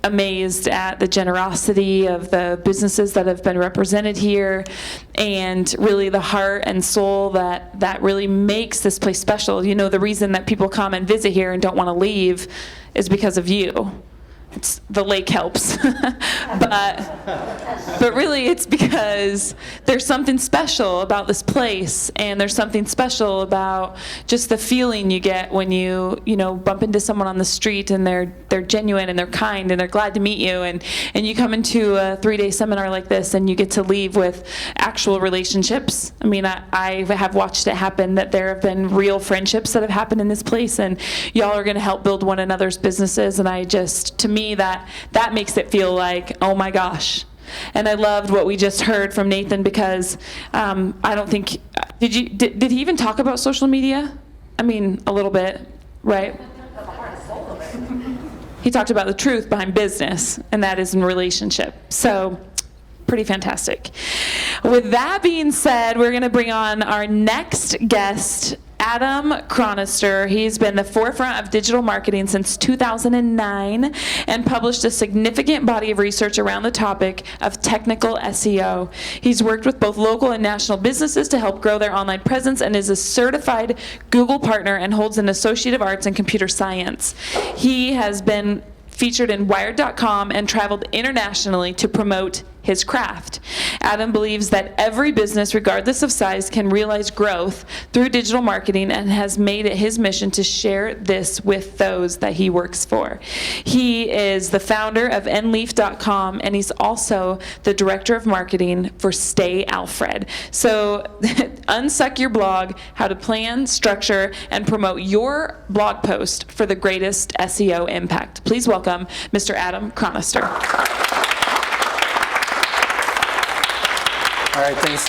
amazed at the generosity of the businesses that have been represented here, and really the heart and soul that really makes this place special. You know, the reason that people come and visit here and don't want to leave is because of you. The lake helps, but really it's because there's something special about this place, and there's something special about just the feeling you get when you bump into someone on the street and they're genuine and they're kind and they're glad to meet you, and you come into a 3-day seminar like this and you get to leave with actual relationships. I mean, I have watched it happen, that there have been real friendships that have happened in this place, and y'all are going to help build one another's businesses, and to me, that makes it feel like, oh my gosh. And I loved what we just heard from Nathan, because I don't think, did he even talk about social media? I mean, a little bit, right? He talked about the truth behind business, and that is in relationship. So pretty fantastic. With that being said, we're going to bring on our next guest, Adam Chronister. He's been the forefront of digital marketing since 2009 and published a significant body of research around the topic of technical SEO. He's worked with both local and national businesses to help grow their online presence, and is a certified Google partner and holds an Associate of Arts in Computer Science. He has been featured in Wired.com and traveled internationally to promote his craft. Adam believes that every business, regardless of size, can realize growth through digital marketing, and has made it his mission to share this with those that he works for. He is the founder of nleaf.com, and he's also the director of marketing for Stay Alfred. So unsuck your blog, how to plan, structure, and promote your blog post for the greatest SEO impact. Please welcome Mr. Adam Chronister. All right, thanks.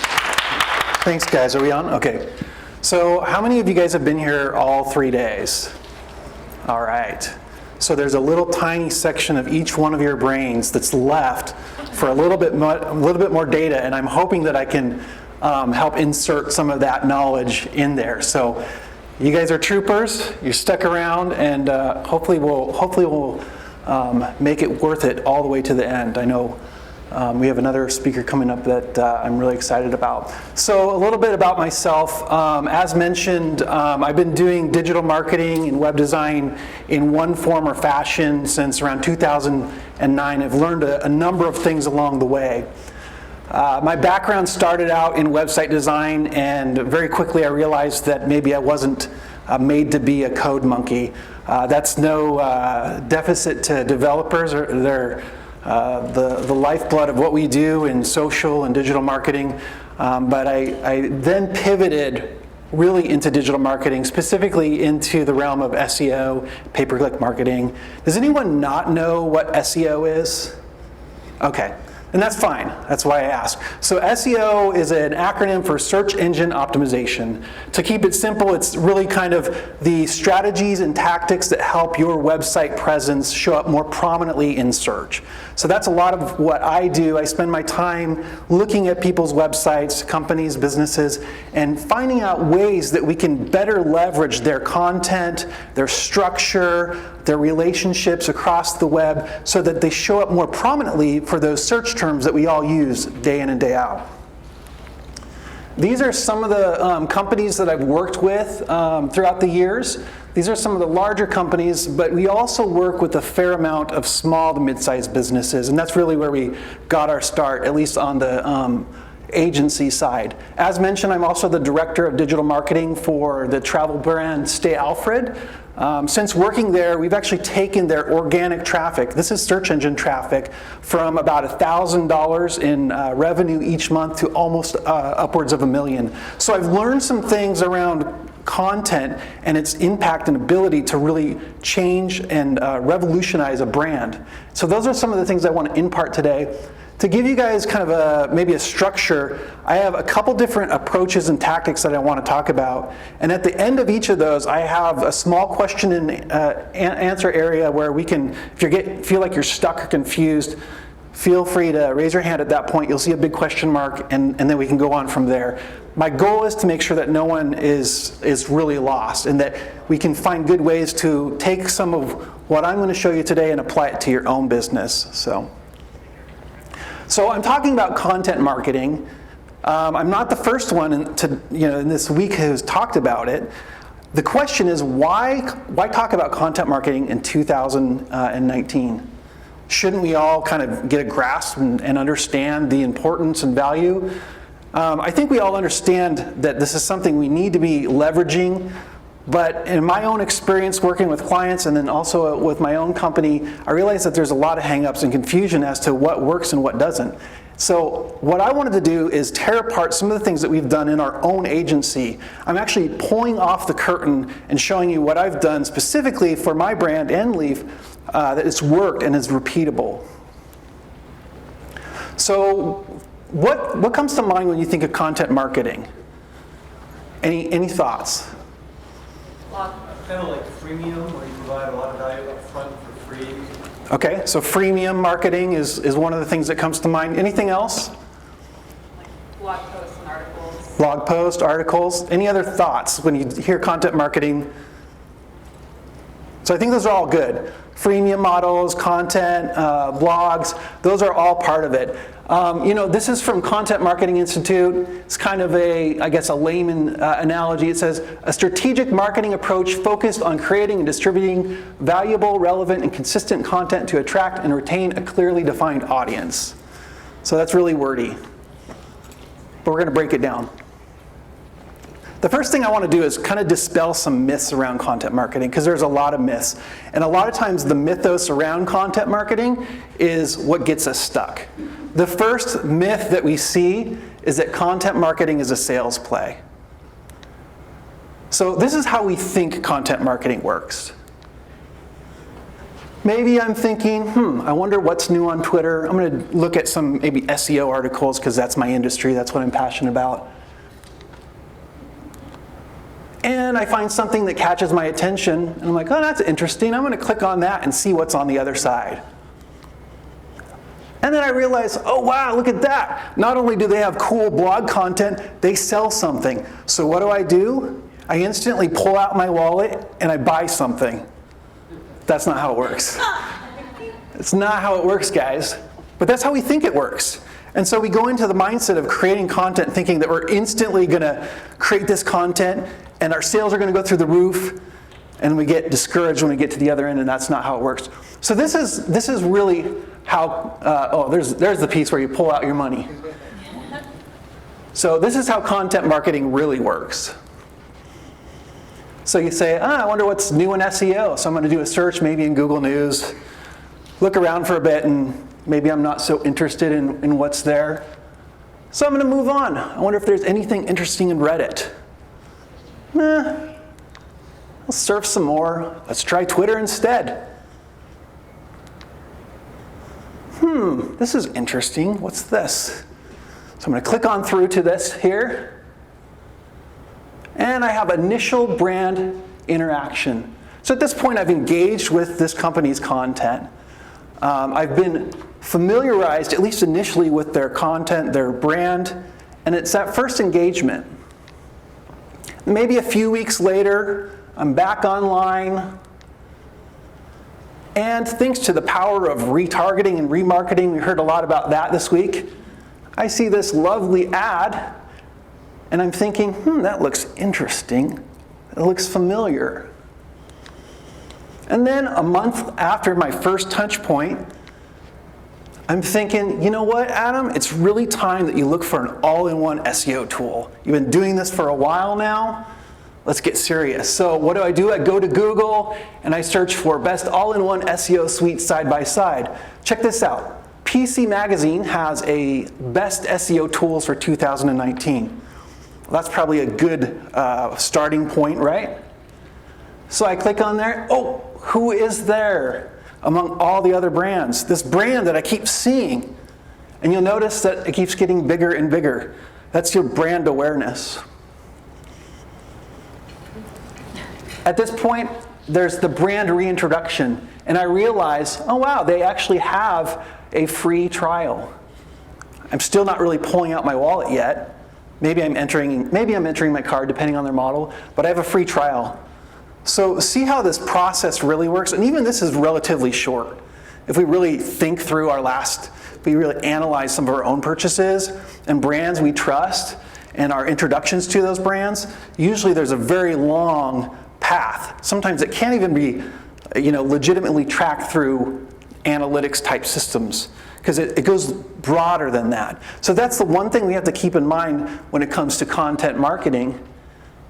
Thanks, guys. Are we on? Okay. So how many of you guys have been here all 3 days? All right. So there's a little tiny section of each one of your brains that's left for a little bit more data, and I'm hoping that I can help insert some of that knowledge in there. So you guys are troopers. You're stuck around, and hopefully we'll make it worth it all the way to the end. I know we have another speaker coming up that I'm really excited about. So a little bit about myself. As mentioned, I've been doing digital marketing and web design in one form or fashion since around 2009. I've learned a number of things along the way. My background started out in website design, and very quickly I realized that maybe I wasn't made to be a code monkey. That's no deficit to developers. They're the lifeblood of what we do in social and digital marketing. But I then pivoted really into digital marketing, specifically into the realm of SEO, pay-per-click marketing. Does anyone not know what SEO is? Okay. And that's fine. That's why I asked. So SEO is an acronym for search engine optimization. To keep it simple, it's really kind of the strategies and tactics that help your website presence show up more prominently in search. So that's a lot of what I do. I spend my time looking at people's websites, companies, businesses, and finding out ways that we can better leverage their content, their structure, their relationships across the web, so that they show up more prominently for those search terms that we all use day in and day out. These are some of the companies that I've worked with throughout the years. These are some of the larger companies, but we also work with a fair amount of small to mid-sized businesses, and that's really where we got our start, at least on the agency side. As mentioned, I'm also the director of digital marketing for the travel brand Stay Alfred. Since working there, we've actually taken their organic traffic, this is search engine traffic, from about $1,000 in revenue each month to almost upwards of $1 million. So I've learned some things around content and its impact and ability to really change and revolutionize a brand. So those are some of the things I want to impart today. To give you guys kind of maybe a structure, I have a couple different approaches and tactics that I want to talk about. And at the end of each of those, I have a small question and answer area where we can, if you feel like you're stuck or confused, feel free to raise your hand at that point. You'll see a big question mark, and then we can go on from there. My goal is to make sure that no one is really lost, and that we can find good ways to take some of what I'm going to show you today and apply it to your own business. So I'm talking about content marketing. I'm not the first one in this week who's talked about it. The question is, why talk about content marketing in 2019? Shouldn't we all kind of get a grasp and understand the importance and value? I think we all understand that this is something we need to be leveraging, but in my own experience working with clients and then also with my own company, I realize that there's a lot of hang-ups and confusion as to what works and what doesn't. So what I wanted to do is tear apart some of the things that we've done in our own agency. I'm actually pulling off the curtain and showing you what I've done specifically for my brand and Leaf that it's worked and is repeatable. So what comes to mind when you think of content marketing? Any thoughts? Kind of like freemium, where you provide a lot of value up front for free. Okay, so freemium marketing is one of the things that comes to mind. Anything else? Like blog posts and articles. Blog posts, articles. Any other thoughts when you hear content marketing? So I think those are all good. Freemium models, content, blogs, those are all part of it. This is from Content Marketing Institute. It's kind of a layman analogy. It says, a strategic marketing approach focused on creating and distributing valuable, relevant, and consistent content to attract and retain a clearly defined audience. So that's really wordy, but we're going to break it down. The first thing I want to do is kind of dispel some myths around content marketing, because there's a lot of myths. And a lot of times the mythos around content marketing is what gets us stuck. The first myth that we see is that content marketing is a sales play. So this is how we think content marketing works. Maybe I'm thinking, I wonder what's new on Twitter. I'm going to look at some maybe SEO articles, because that's my industry, that's what I'm passionate about. And I find something that catches my attention, and I'm like, oh, that's interesting. I'm going to click on that and see what's on the other side. And then I realize, oh wow, look at that. Not only do they have cool blog content, they sell something. So what do? I instantly pull out my wallet and I buy something. That's not how it works. It's not how it works, guys. But that's how we think it works. And so we go into the mindset of creating content thinking that we're instantly going to create this content and our sales are going to go through the roof, and we get discouraged when we get to the other end, and that's not how it works. So this is really how, there's the piece where you pull out your money. So this is how content marketing really works. So you say, I wonder what's new in SEO. So I'm going to do a search maybe in Google News, look around for a bit, and maybe I'm not so interested in what's there. So I'm going to move on. I wonder if there's anything interesting in Reddit. I'll surf some more. Let's try Twitter instead. This is interesting. What's this? So I'm going to click on through to this here. And I have initial brand interaction. So at this point, I've engaged with this company's content. I've been familiarized, at least initially, with their content, their brand, and it's that first engagement. Maybe a few weeks later, I'm back online, and thanks to the power of retargeting and remarketing, we heard a lot about that this week, I see this lovely ad, and I'm thinking, that looks interesting. It looks familiar. And then a month after my first touch point, I'm thinking, you know what, Adam? It's really time that you look for an all-in-one SEO tool. You've been doing this for a while now. Let's get serious. So what do? I go to Google and I search for best all-in-one SEO suite side by side. Check this out. PC Magazine has a best SEO tools for 2019. Well, that's probably a good starting point, right? So I click on there. Oh, who is there among all the other brands? This brand that I keep seeing. And you'll notice that it keeps getting bigger and bigger. That's your brand awareness. At this point, there's the brand reintroduction. And I realize, oh wow, they actually have a free trial. I'm still not really pulling out my wallet yet. Maybe I'm entering my card depending on their model, but I have a free trial. So see how this process really works? And even this is relatively short. If we really think through if we really analyze some of our own purchases and brands we trust and our introductions to those brands, usually there's a very long path. Sometimes it can't even be legitimately tracked through analytics type systems because it goes broader than that. So that's the one thing we have to keep in mind when it comes to content marketing,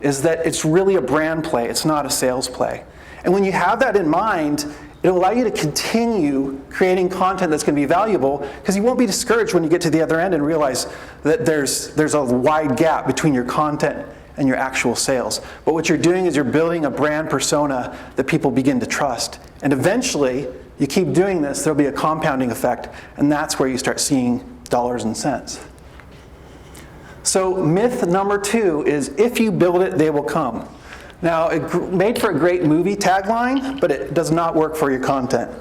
is that it's really a brand play, it's not a sales play. And when you have that in mind, it'll allow you to continue creating content that's going to be valuable, because you won't be discouraged when you get to the other end and realize that there's a wide gap between your content and your actual sales. But what you're doing is you're building a brand persona that people begin to trust. And eventually, you keep doing this, there'll be a compounding effect, and that's where you start seeing dollars and cents. So myth number 2 is, if you build it, they will come. Now, it made for a great movie tagline, but it does not work for your content.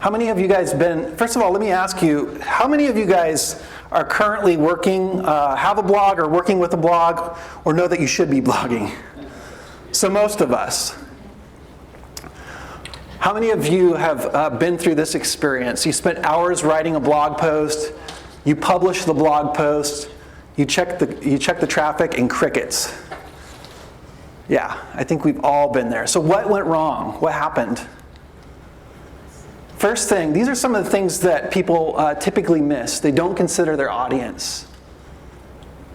How many of you guys first of all, let me ask you, how many of you guys are currently working, have a blog or working with a blog, or know that you should be blogging? So most of us. How many of you have been through this experience? You spent hours writing a blog post, you publish the blog post, you check the traffic, and crickets. Yeah, I think we've all been there. So what went wrong? What happened? First thing, these are some of the things that people typically miss. They don't consider their audience.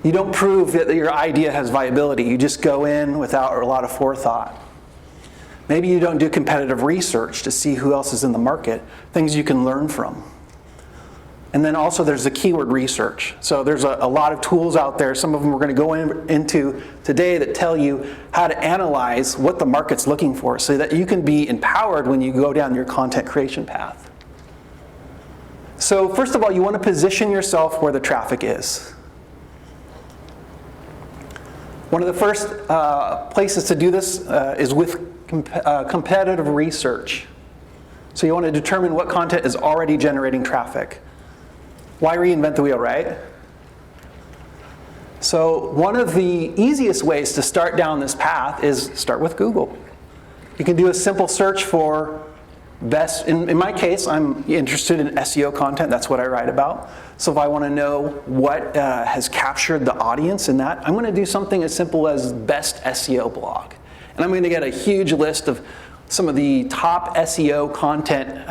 You don't prove that your idea has viability. You just go in without a lot of forethought. Maybe you don't do competitive research to see who else is in the market, things you can learn from. And then also there's the keyword research. So there's a lot of tools out there, some of them we're going to go into today, that tell you how to analyze what the market's looking for so that you can be empowered when you go down your content creation path. So first of all, you want to position yourself where the traffic is. One of the first places to do this is with competitive research. So you want to determine what content is already generating traffic. Why reinvent the wheel, right? So one of the easiest ways to start down this path is start with Google. You can do a simple search for best, in my case, I'm interested in SEO content, that's what I write about. So if I want to know what has captured the audience in that, I'm going to do something as simple as best SEO blog. And I'm going to get a huge list of some of the top SEO content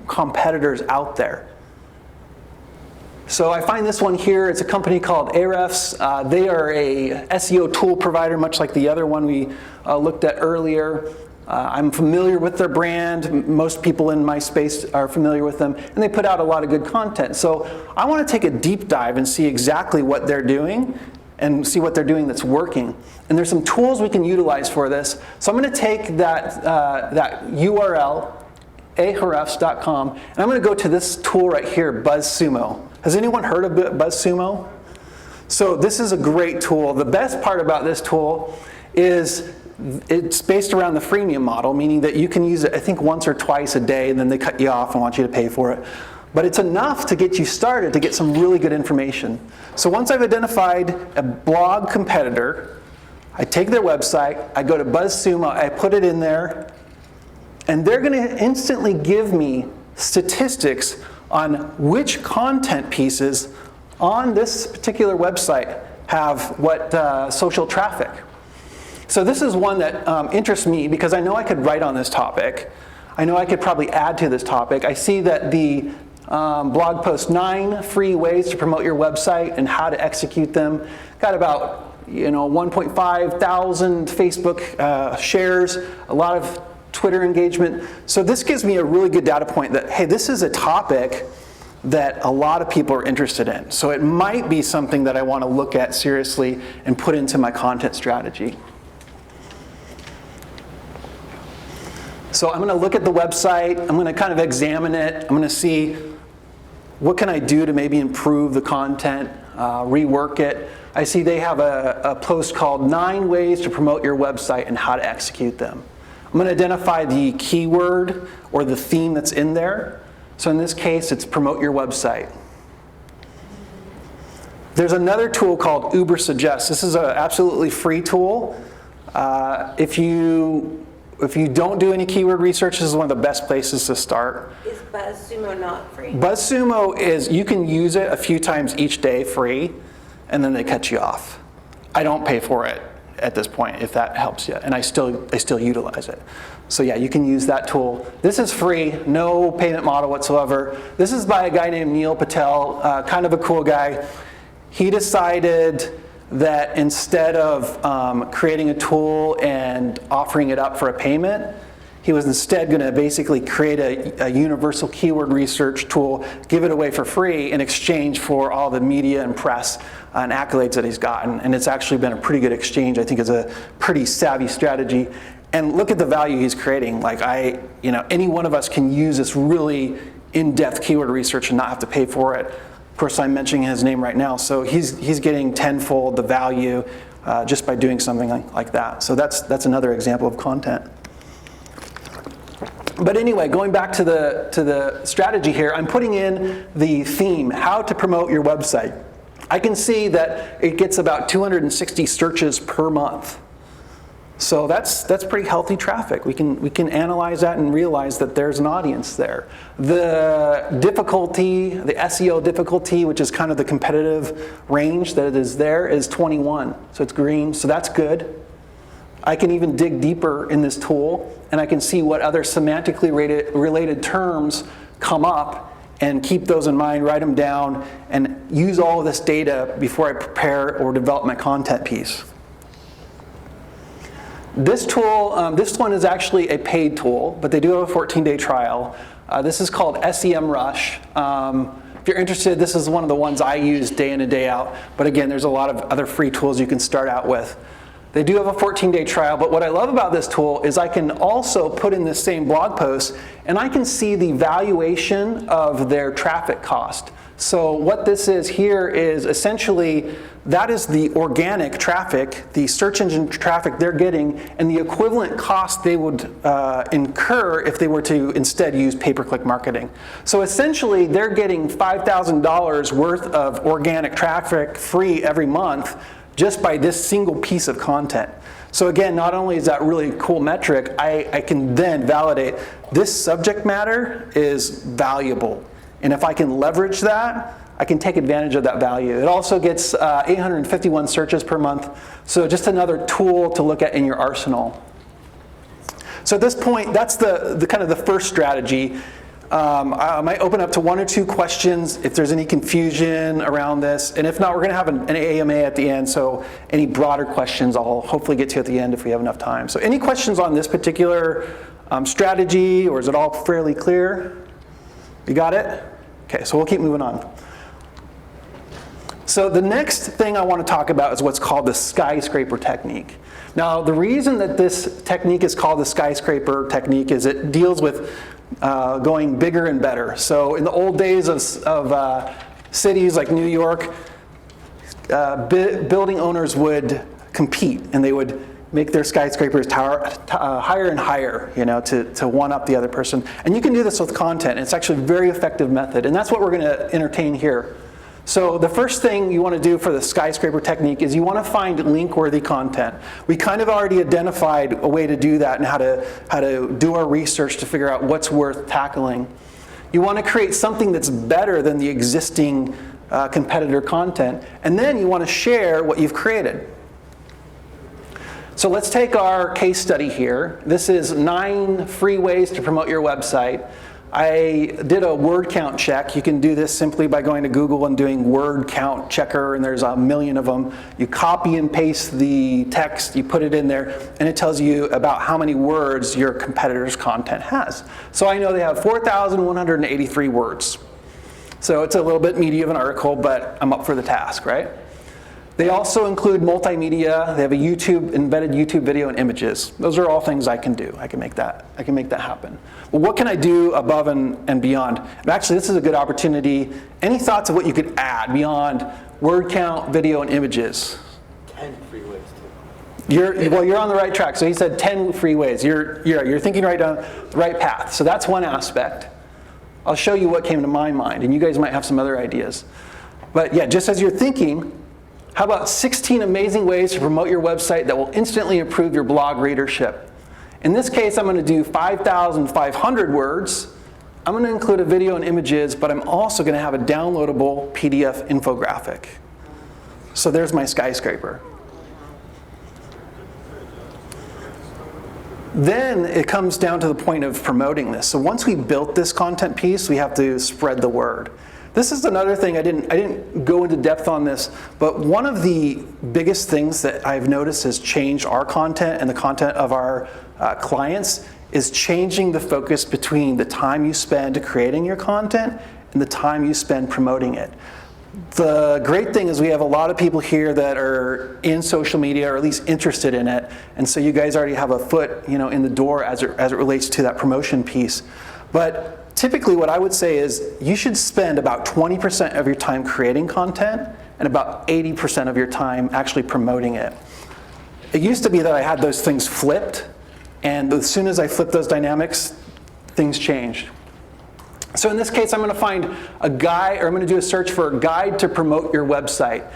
competitors out there. So I find this one here. It's a company called Ahrefs. They are a SEO tool provider, much like the other one we looked at earlier. I'm familiar with their brand. Most people in my space are familiar with them, and they put out a lot of good content. So I want to take a deep dive and see exactly what they're doing and see what they're doing that's working. And there's some tools we can utilize for this. So I'm going to take that URL, ahrefs.com, and I'm going to go to this tool right here, BuzzSumo. Has anyone heard of BuzzSumo? So this is a great tool. The best part about this tool is it's based around the freemium model, meaning that you can use it, I think, once or twice a day, and then they cut you off and want you to pay for it. But it's enough to get you started to get some really good information. So once I've identified a blog competitor, I take their website, I go to BuzzSumo, I put it in there, and they're going to instantly give me statistics on which content pieces on this particular website have what social traffic. So this is one that interests me because I know I could write on this topic. I know I could probably add to this topic. I see that the blog post 9 free ways to promote your website and how to execute them got about 1.5 thousand Facebook shares, a lot of Twitter engagement. So this gives me a really good data point that, hey, this is a topic that a lot of people are interested in. So it might be something that I want to look at seriously and put into my content strategy. So I'm going to look at the website, I'm going to kind of examine it, I'm going to see what can I do to maybe improve the content. rework it. I see they have a post called 9 Ways to Promote Your Website and How to Execute Them. I'm going to identify the keyword or the theme that's in there. So in this case, it's promote your website. There's another tool called Uber Suggest. This is an absolutely free tool. If you don't do any keyword research, this is one of the best places to start. Is BuzzSumo not free? BuzzSumo is, you can use it a few times each day free, and then they cut you off. I don't pay for it at this point, if that helps you, and I still utilize it. So yeah, you can use that tool. This is free, no payment model whatsoever. This is by a guy named Neil Patel, kind of a cool guy. He decided that instead of creating a tool and offering it up for a payment, he was instead going to basically create a universal keyword research tool, give it away for free in exchange for all the media and press and accolades that he's gotten. And it's actually been a pretty good exchange. I think it's a pretty savvy strategy. And look at the value he's creating. Like any one of us can use this really in-depth keyword research and not have to pay for it. Of course, I'm mentioning his name right now, so he's getting tenfold the value just by doing something like that. So that's another example of content. But anyway, going back to the strategy here, I'm putting in the theme, how to promote your website. I can see that it gets about 260 searches per month. So that's pretty healthy traffic. We can analyze that and realize that there's an audience there. The difficulty, the SEO difficulty, which is kind of the competitive range that it is there, is 21. So it's green, so that's good. I can even dig deeper in this tool, and I can see what other semantically related terms come up and keep those in mind, write them down, and use all of this data before I prepare or develop my content piece. This tool, this one is actually a paid tool, but they do have a 14-day trial. This is called SEMrush. If you're interested, this is one of the ones I use day in and day out. But again, there's a lot of other free tools you can start out with. They do have a 14-day trial, but what I love about this tool is I can also put in this same blog post, and I can see the valuation of their traffic cost. So what this is here is essentially, that is the organic traffic, the search engine traffic they're getting, and the equivalent cost they would incur if they were to instead use pay-per-click marketing. So essentially, they're getting $5,000 worth of organic traffic free every month just by this single piece of content. So again, not only is that really cool metric, I can then validate this subject matter is valuable. And if I can leverage that, I can take advantage of that value. It also gets 851 searches per month. So just another tool to look at in your arsenal. So at this point, that's the kind of the first strategy. I might open up to 1 or 2 questions if there's any confusion around this. And if not, we're going to have an AMA at the end. So any broader questions I'll hopefully get to at the end if we have enough time. So any questions on this particular strategy, or is it all fairly clear? You got it? Okay, so we'll keep moving on. So the next thing I want to talk about is what's called the skyscraper technique. Now, the reason that this technique is called the skyscraper technique is it deals with going bigger and better. So in the old days of cities like New York, building owners would compete, and they would make their skyscrapers higher and higher, to one up the other person. And you can do this with content. It's actually a very effective method, and that's what we're going to entertain here. So the first thing you want to do for the skyscraper technique is you want to find link-worthy content. We kind of already identified a way to do that and how to do our research to figure out what's worth tackling. You want to create something that's better than the existing competitor content, and then you want to share what you've created. So let's take our case study here. This is 9 free ways to promote your website. I did a word count check. You can do this simply by going to Google and doing word count checker, and there's a million of them. You copy and paste the text, you put it in there, and it tells you about how many words your competitor's content has. So I know they have 4,183 words. So it's a little bit meaty of an article, but I'm up for the task, right? They also include multimedia. They have a embedded YouTube video and images. Those are all things I can do. I can make that happen. Well, what can I do above and beyond? And actually, this is a good opportunity. Any thoughts of what you could add beyond word count, video, and images. 10 free ways to. You're on the right track. So he said 10 free ways. You're thinking right down the right path. So that's one aspect. I'll show you what came to my mind, and you guys might have some other ideas. But yeah, just as you're thinking, how about 16 amazing ways to promote your website that will instantly improve your blog readership? In this case, I'm going to do 5,500 words. I'm going to include a video and images, but I'm also going to have a downloadable PDF infographic. So there's my skyscraper. Then it comes down to the point of promoting this. So once we built this content piece, we have to spread the word. This is another thing, I didn't go into depth on this, but one of the biggest things that I've noticed has changed our content and the content of our clients is changing the focus between the time you spend creating your content and the time you spend promoting it. The great thing is we have a lot of people here that are in social media or at least interested in it, and so you guys already have a foot, in the door as it relates to that promotion piece. But typically what I would say is you should spend about 20% of your time creating content and about 80% of your time actually promoting it. It used to be that I had those things flipped, and as soon as I flipped those dynamics, things changed. So in this case, I'm going to find a guide, or I'm going to do a search for a guide to promote your website.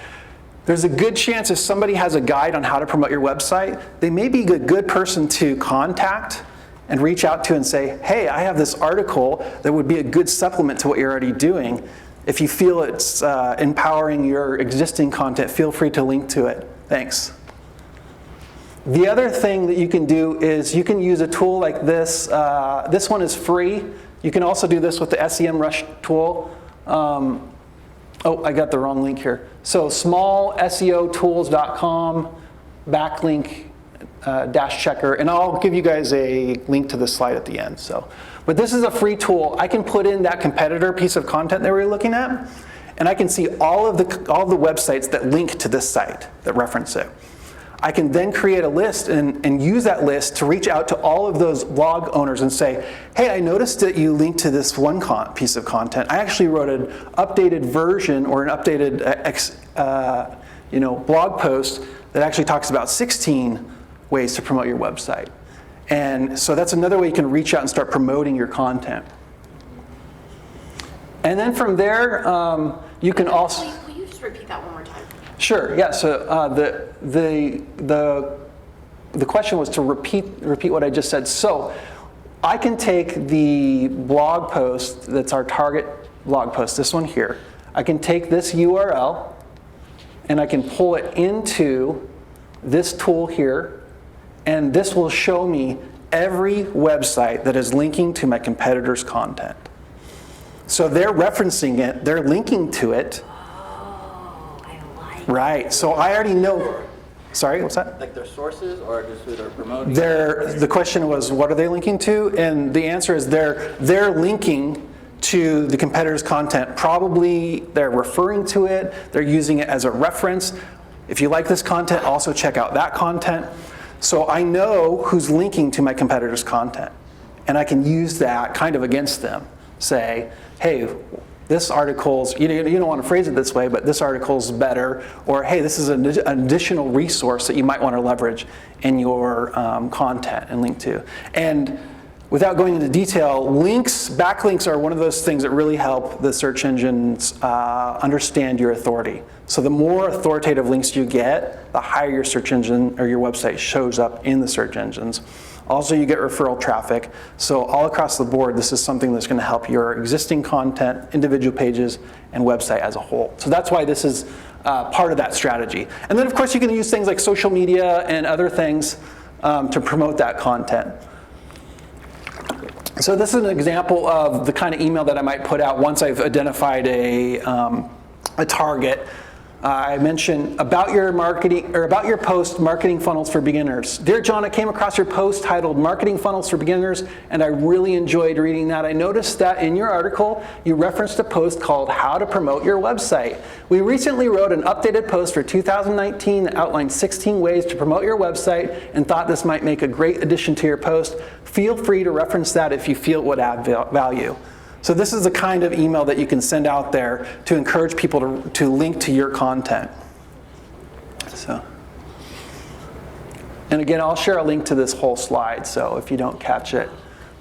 There's a good chance if somebody has a guide on how to promote your website, they may be a good person to contact and reach out to and say, hey, I have this article that would be a good supplement to what you're already doing. If you feel it's empowering your existing content, feel free to link to it. Thanks. The other thing that you can do is you can use a tool like this. This one is free. You can also do this with the SEMrush tool. Oh, I got the wrong link here. So smallseotools.com backlink dash checker, and I'll give you guys a link to this slide at the end. But this is a free tool. I can put in that competitor piece of content that we were looking at, and I can see all of the websites that link to this site that reference it. I can then create a list and use that list to reach out to all of those blog owners and say, hey, I noticed that you linked to this one piece of content. I actually wrote an updated version or an updated blog post that actually talks about 16 ways to promote your website. And so that's another way you can reach out and start promoting your content. And then from there, you can also... Will you just repeat that one more time? Sure, yeah, so the question was to repeat what I just said. So I can take the blog post that's our target blog post, this one here. I can take this URL and I can pull it into this tool here, and this will show me every website that is linking to my competitor's content. So they're referencing it, they're linking to it. Right, so I already know. Sorry, what's that? Like their sources or just who they're promoting? The question was, what are they linking to? And the answer is they're linking to the competitor's content. Probably they're referring to it, they're using it as a reference. If you like this content, also check out that content. So I know who's linking to my competitor's content, and I can use that kind of against them. Say, hey, this article's, you don't want to phrase it this way, but this article's better, or hey, this is an additional resource that you might want to leverage in your content and link to. And without going into detail, backlinks are one of those things that really help the search engines understand your authority. So the more authoritative links you get, the higher your search engine or your website shows up in the search engines. Also, you get referral traffic. So all across the board, this is something that's going to help your existing content, individual pages, and website as a whole. So that's why this is part of that strategy. And then, of course, you can use things like social media and other things to promote that content. So this is an example of the kind of email that I might put out once I've identified a target. I mentioned about your marketing, or about your post, Marketing Funnels for Beginners. Dear John, I came across your post titled Marketing Funnels for Beginners, and I really enjoyed reading that. I noticed that in your article, you referenced a post called How to Promote Your Website. We recently wrote an updated post for 2019 that outlined 16 ways to promote your website and thought this might make a great addition to your post. Feel free to reference that if you feel it would add value. So this is the kind of email that you can send out there to encourage people to link to your content. So, and again, I'll share a link to this whole slide, so if you don't catch it.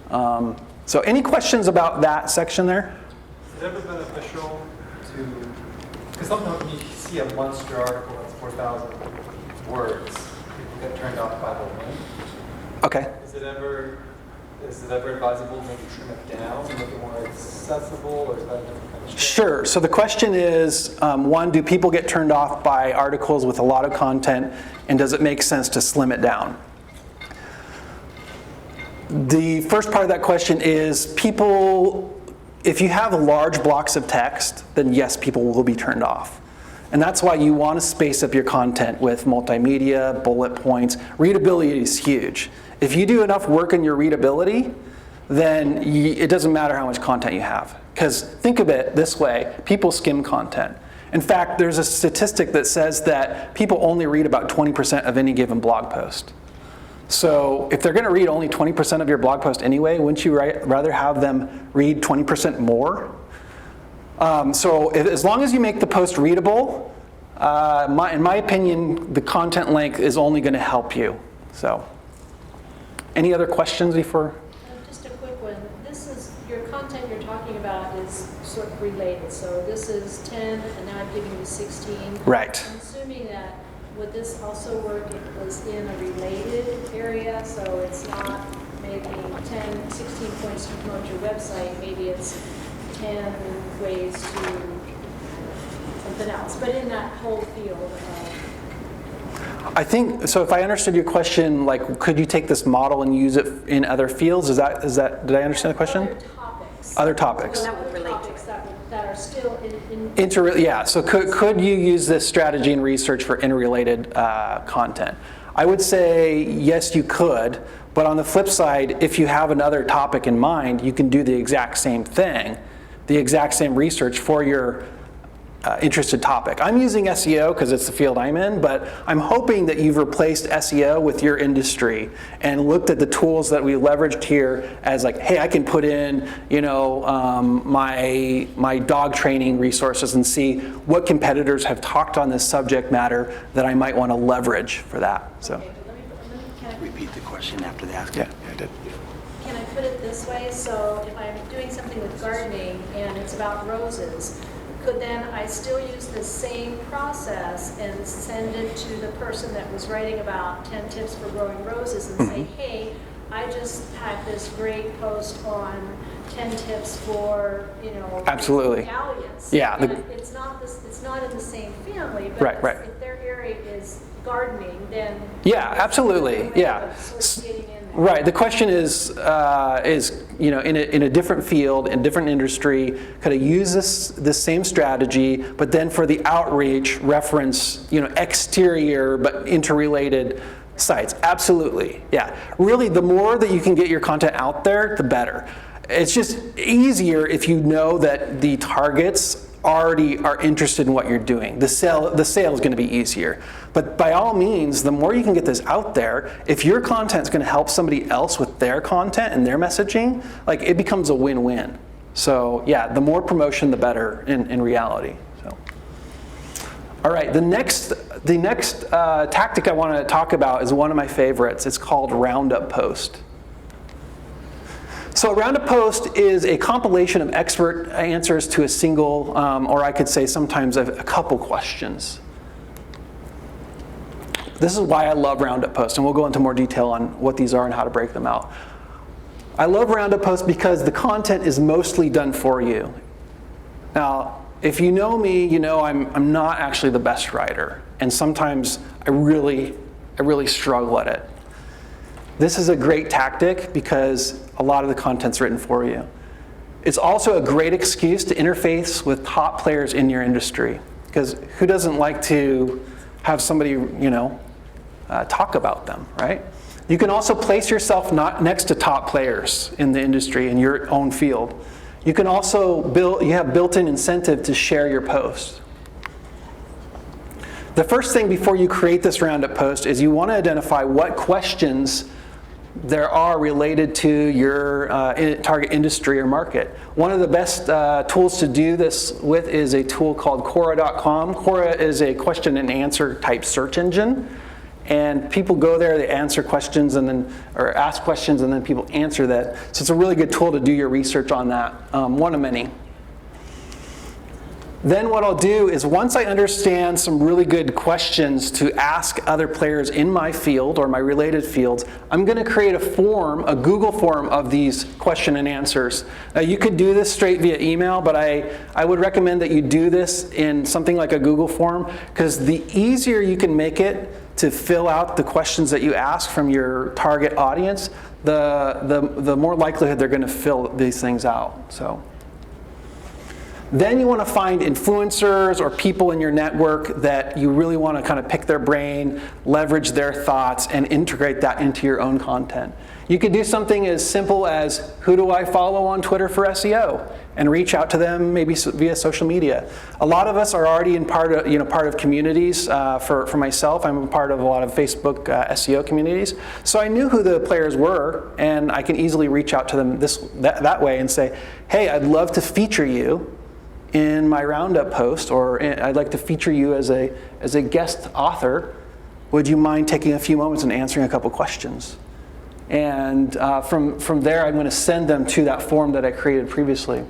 So any questions about that section there? Is it ever beneficial to, because sometimes when you see a monster article that's 4,000 words, people get turned off by the link. Okay. Is it ever advisable to maybe trim it down, make it more accessible, or is that a different kind of strategy? Sure. So the question is, one, do people get turned off by articles with a lot of content, and does it make sense to slim it down? The first part of that question is people, if you have large blocks of text, then yes, people will be turned off. And that's why you want to space up your content with multimedia, bullet points. Readability is huge. If you do enough work in your readability, then it doesn't matter how much content you have. Because think of it this way, people skim content. In fact, there's a statistic that says that people only read about 20% of any given blog post. So if they're going to read only 20% of your blog post anyway, wouldn't you rather have them read 20% more? As long as you make the post readable, in my opinion, the content length is only going to help you. So, any other questions before? Just a quick one. This is, your content you're talking about is sort of related. So this is 10, and now I'm giving you 16. Right. I'm assuming that, would this also work if it was in a related area? So it's not maybe 10, 16 points to promote your website. Maybe it's 10 ways to something else. But in that whole field I think, so if I understood your question, like, could you take this model and use it in other fields? Did I understand the question? Other topics. That would relate to that are still in Yeah, so could you use this strategy and research for interrelated content? I would say yes, you could, but on the flip side, if you have another topic in mind, you can do the exact same thing, the exact same research for your interested topic. I'm using SEO because it's the field I'm in, but I'm hoping that you've replaced SEO with your industry and looked at the tools that we leveraged here as like, hey, I can put in, my dog training resources and see what competitors have talked on this subject matter that I might want to leverage for that. So. Okay, but can I Repeat the question after the ask. Yeah, I did. Can I put it this way? So if I'm doing something with gardening and it's about roses, could then I still use the same process and send it to the person that was writing about 10 tips for growing roses and say, hey, I just had this great post on 10 tips for, Absolutely. dahlias. Yeah. It's not in the same family, but Right. if their area is gardening, then Yeah, absolutely. Yeah. Right. The question is in a different field, in a different industry, could I use this same strategy, but then for the outreach reference, exterior but interrelated sites? Absolutely. Yeah. Really, the more that you can get your content out there, the better. It's just easier if you know that the targets already are interested in what you're doing. The sale is going to be easier. But by all means, the more you can get this out there, if your content is going to help somebody else with their content and their messaging, like, it becomes a win-win. So yeah, the more promotion, the better in reality. So, all right, the next tactic I want to talk about is one of my favorites. It's called Roundup post. So a Roundup post is a compilation of expert answers to a single, or I could say sometimes a couple questions. This is why I love Roundup posts, and we'll go into more detail on what these are and how to break them out. I love Roundup posts because the content is mostly done for you. Now, if you know me, you know I'm not actually the best writer, and sometimes I really struggle at it. This is a great tactic because a lot of the content's written for you. It's also a great excuse to interface with top players in your industry, because who doesn't like to have somebody, talk about them, right? You can also place yourself not next to top players in the industry in your own field. You can also you have built-in incentive to share your posts. The first thing before you create this Roundup post is you want to identify what questions there are related to your target industry or market. One of the best tools to do this with is a tool called Quora.com. Quora is a question and answer type search engine. And people go there, they answer questions or ask questions, and then people answer that. So it's a really good tool to do your research on that, one of many. Then what I'll do is once I understand some really good questions to ask other players in my field or my related fields, I'm going to create a form, a Google form of these question and answers. Now you could do this straight via email, but I would recommend that you do this in something like a Google form, because the easier you can make it to fill out the questions that you ask from your target audience, the more likelihood they're going to fill these things out. So. Then you want to find influencers or people in your network that you really want to kind of pick their brain, leverage their thoughts, and integrate that into your own content. You could do something as simple as, who do I follow on Twitter for SEO? And reach out to them maybe via social media. A lot of us are already in part of communities. For myself, I'm a part of a lot of Facebook SEO communities. So I knew who the players were, and I can easily reach out to them that way and say, hey, I'd love to feature you in my Roundup post, or I'd like to feature you as a guest author. Would you mind taking a few moments and answering a couple questions? And from there, I'm going to send them to that form that I created previously.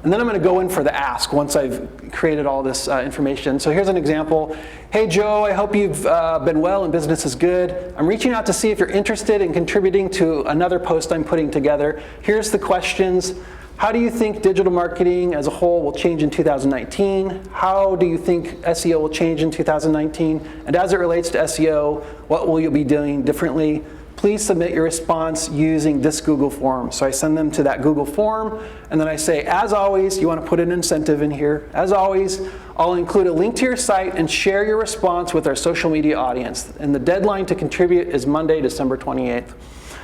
And then I'm going to go in for the ask once I've created all this information. So here's an example. Hey Joe, I hope you've been well and business is good. I'm reaching out to see if you're interested in contributing to another post I'm putting together. Here's the questions. How do you think digital marketing as a whole will change in 2019? How do you think SEO will change in 2019? And as it relates to SEO, what will you be doing differently? Please submit your response using this Google form. So I send them to that Google form, and then I say, as always, you want to put an incentive in here. As always, I'll include a link to your site and share your response with our social media audience. And the deadline to contribute is Monday, December 28th.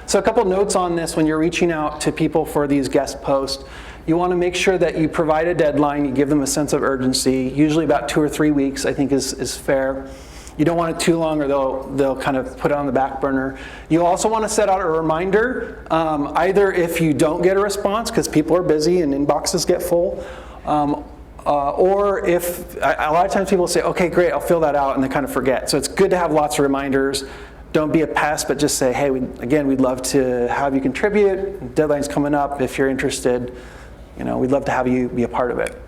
So a couple notes on this when you're reaching out to people for these guest posts. You want to make sure that you provide a deadline, you give them a sense of urgency, usually about 2 or 3 weeks, I think is fair. You don't want it too long or they'll kind of put it on the back burner. You also want to set out a reminder, either if you don't get a response, because people are busy and inboxes get full, or if, a lot of times people say, okay, great, I'll fill that out, and they kind of forget. So it's good to have lots of reminders. Don't be a pest, but just say, hey, we'd love to have you contribute. Deadline's coming up. If you're interested, we'd love to have you be a part of it.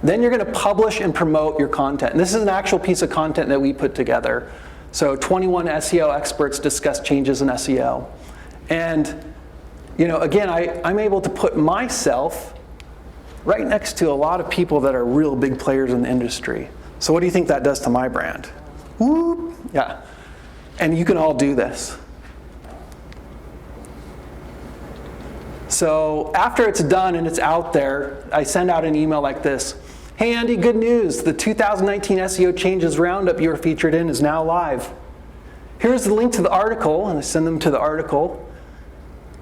Then you're going to publish and promote your content. And this is an actual piece of content that we put together. So 21 SEO experts discuss changes in SEO. And, again, I'm able to put myself right next to a lot of people that are real big players in the industry. So what do you think that does to my brand? Whoop. Yeah. And you can all do this. So after it's done and it's out there, I send out an email like this. Hey Andy, good news. The 2019 SEO Changes Roundup you were featured in is now live. Here's the link to the article, and I send them to the article.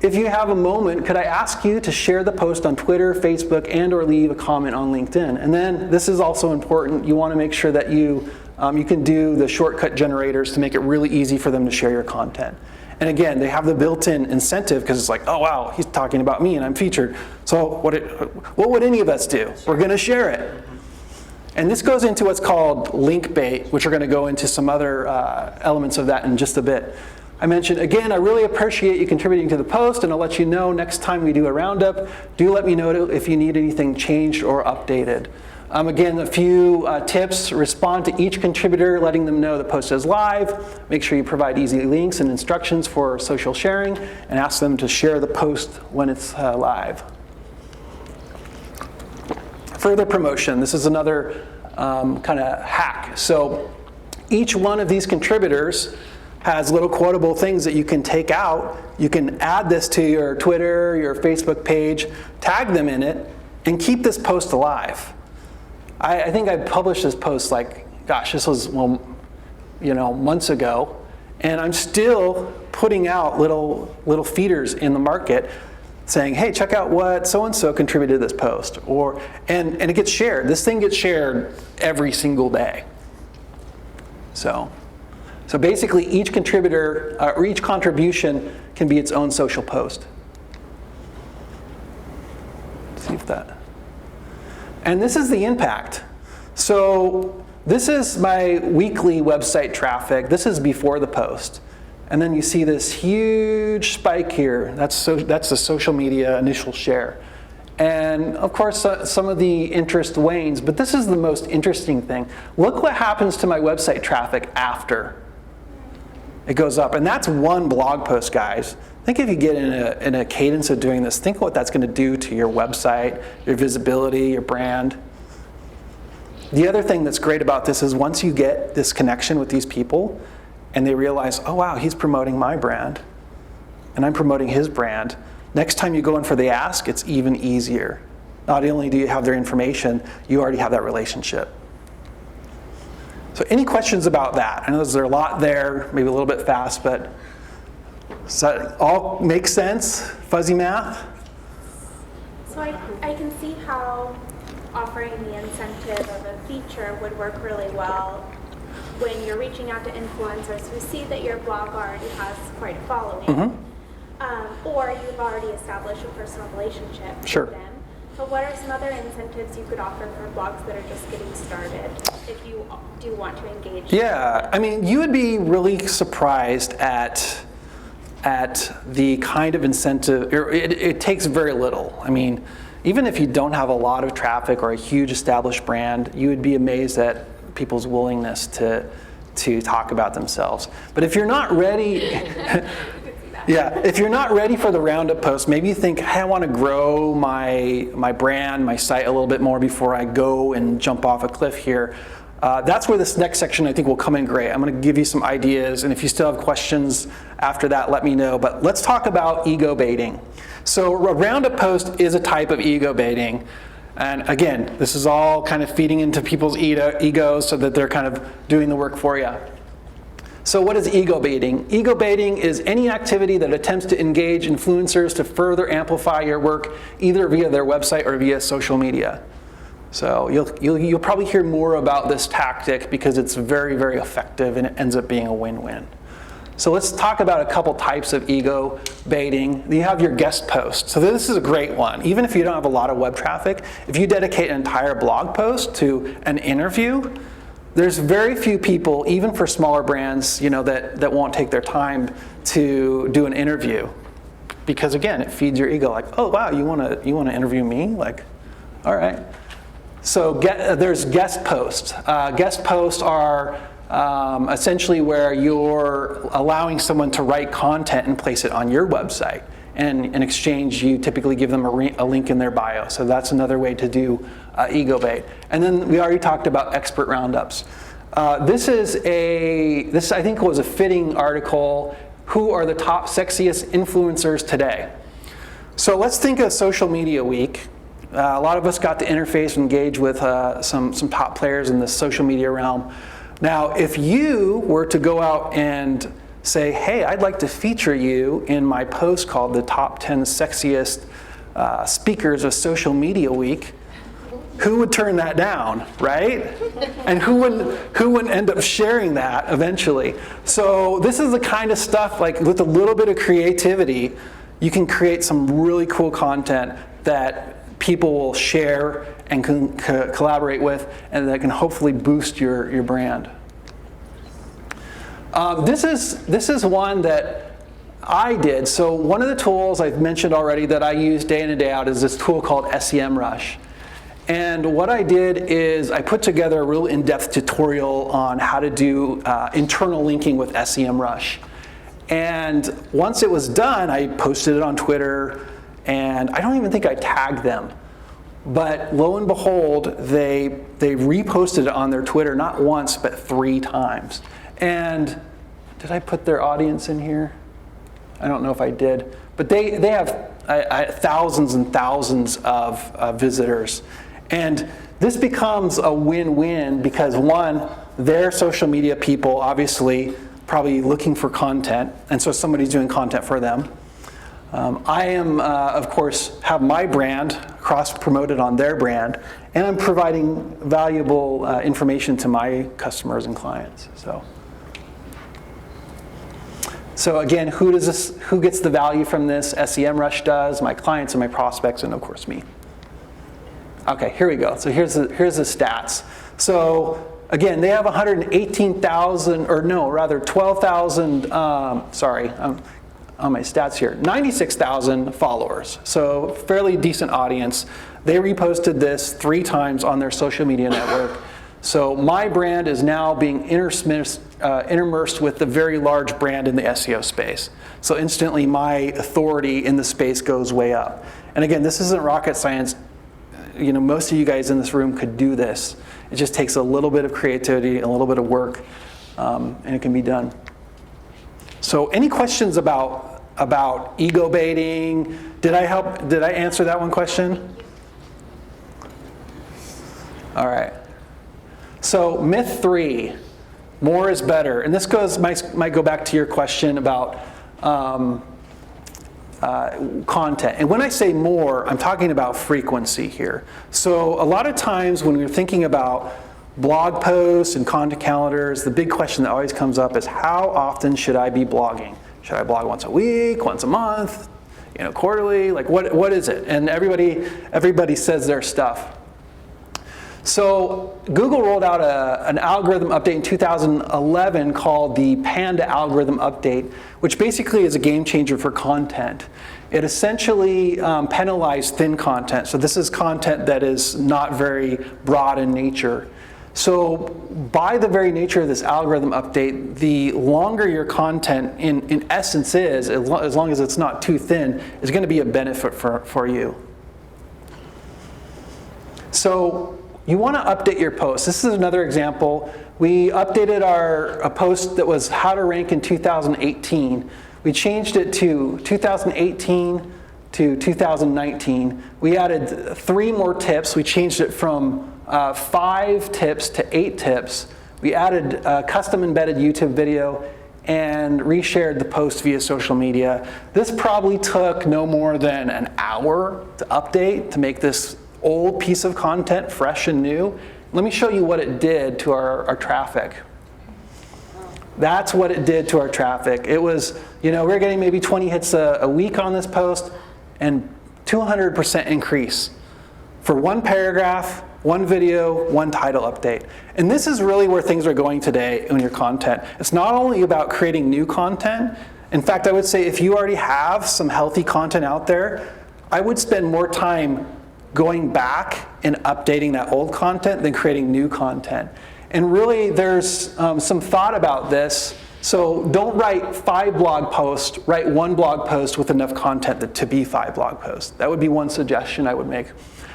If you have a moment, could I ask you to share the post on Twitter, Facebook, and or leave a comment on LinkedIn? And then this is also important. You want to make sure that you can do the shortcut generators to make it really easy for them to share your content. And again, they have the built-in incentive because it's like, oh wow, he's talking about me and I'm featured. So what would any of us do? We're going to share it. And this goes into what's called link bait, which we're going to go into some other elements of that in just a bit. I mentioned, again, I really appreciate you contributing to the post, and I'll let you know next time we do a roundup. Do let me know if you need anything changed or updated. Again, a few tips. Respond to each contributor, letting them know the post is live. Make sure you provide easy links and instructions for social sharing, and ask them to share the post when it's live. Further promotion. This is another kind of hack. So each one of these contributors has little quotable things that you can take out. You can add this to your Twitter, your Facebook page, tag them in it, and keep this post alive. I think I published this post this was, months ago, and I'm still putting out little feeders in the market saying, hey, check out what so-and-so contributed to this post. And it gets shared. This thing gets shared every single day. So So basically, each contributor or each contribution can be its own social post. Let's see if that. And this is the impact. So this is my weekly website traffic. This is before the post. And then you see this huge spike here. That's the social media initial share. And of course, some of the interest wanes, but this is the most interesting thing. Look what happens to my website traffic after it goes up. And that's one blog post, guys. Think if you get in a cadence of doing this, think what that's going to do to your website, your visibility, your brand. The other thing that's great about this is once you get this connection with these people and they realize, oh wow, he's promoting my brand and I'm promoting his brand, next time you go in for the ask, it's even easier. Not only do you have their information, you already have that relationship. So any questions about that? I know there's a lot there, maybe a little bit fast, but does that all make sense? Fuzzy math? So I can see how offering the incentive of a feature would work really well when you're reaching out to influencers who see that your blog already has quite a following, or you've already established a personal relationship Sure. with them. But what are some other incentives you could offer for blogs that are just getting started if you do want to engage? Yeah, I mean, you would be really surprised at the kind of incentive. It takes very little. I mean, even if you don't have a lot of traffic or a huge established brand, you would be amazed at people's willingness to talk about themselves. But if you're not ready, yeah, if you're not ready for the Roundup post, maybe you think, hey, I want to grow my brand, my site a little bit more before I go and jump off a cliff here. That's where this next section I think will come in great. I'm going to give you some ideas, and if you still have questions after that, let me know. But let's talk about ego baiting. So a Roundup post is a type of ego baiting. And again, this is all kind of feeding into people's egos so that they're kind of doing the work for you. So what is ego baiting? Ego baiting is any activity that attempts to engage influencers to further amplify your work, either via their website or via social media. So you'll probably hear more about this tactic because it's very, very effective and it ends up being a win-win. So let's talk about a couple types of ego baiting. You have your guest post. So this is a great one. Even if you don't have a lot of web traffic, if you dedicate an entire blog post to an interview, there's very few people, even for smaller brands, that won't take their time to do an interview. Because again, it feeds your ego like, oh wow, you want to interview me? Like, all right. So there's guest posts. Guest posts are essentially where you're allowing someone to write content and place it on your website. And in exchange, you typically give them a link in their bio. So that's another way to do ego bait. And then we already talked about expert roundups. This I think was a fitting article. Who are the top sexiest influencers today? So let's think of Social Media Week. A lot of us got to interface and engage with some top players in the social media realm. Now, if you were to go out and say, hey, I'd like to feature you in my post called the top 10 sexiest speakers of Social Media Week, who would turn that down, right? And who wouldn't end up sharing that eventually? So this is the kind of stuff, like with a little bit of creativity, you can create some really cool content that people will share and can collaborate with, and that can hopefully boost your brand. This is one that I did. So one of the tools I've mentioned already that I use day in and day out is this tool called SEMrush. And what I did is I put together a real in-depth tutorial on how to do internal linking with SEMrush. And once it was done, I posted it on Twitter, and I don't even think I tagged them. But lo and behold, they reposted it on their Twitter not once, but 3 times. And did I put their audience in here? I don't know if I did. But they have thousands and thousands of visitors. And this becomes a win-win because, one, their social media people obviously probably looking for content, and so somebody's doing content for them. I am, of course, have my brand cross-promoted on their brand, and I'm providing valuable information to my customers and clients. So So again, who gets the value from this? SEMrush does, my clients and my prospects, and of course me. Okay, here we go. So here's the stats. So again, they have 118,000, or no, rather 12,000, sorry, on my stats here, 96,000 followers. So fairly decent audience. They reposted this 3 times on their social media network. So my brand is now being intermersed with the very large brand in the SEO space. So instantly my authority in the space goes way up. And again, this isn't rocket science. You know, most of you guys in this room could do this. It just takes a little bit of creativity, a little bit of work, and it can be done. So any questions about ego baiting? Did I answer that one question? All right. So myth 3, more is better. And this might go back to your question about content. And when I say more, I'm talking about frequency here. So a lot of times when we're thinking about blog posts and content calendars, the big question that always comes up is, how often should I be blogging? Should I blog once a week, once a month, quarterly? Like what is it? And everybody says their stuff. So Google rolled out an algorithm update in 2011 called the Panda algorithm update, which basically is a game changer for content. It essentially penalized thin content. So this is content that is not very broad in nature. So by the very nature of this algorithm update, the longer your content in essence is, as long as it's not too thin, is going to be a benefit for you. So you want to update your post. This is another example. We updated a post that was how to rank in 2018. We changed it to 2018 to 2019. We added 3 more tips. We changed it from 5 tips to 8 tips. We added a custom embedded YouTube video and reshared the post via social media. This probably took no more than an hour to update to make this old piece of content fresh and new. Let me show you what it did to our traffic. That's what it did to our traffic. It was, we're getting maybe 20 hits a week on this post, and 200% increase for 1 paragraph, 1 video, 1 title update. And this is really where things are going today in your content. It's not only about creating new content. In fact, I would say if you already have some healthy content out there, I would spend more time going back and updating that old content than creating new content. And really there's some thought about this. So don't write 5 blog posts, write 1 blog post with enough content to be 5 blog posts. That would be one suggestion I would make.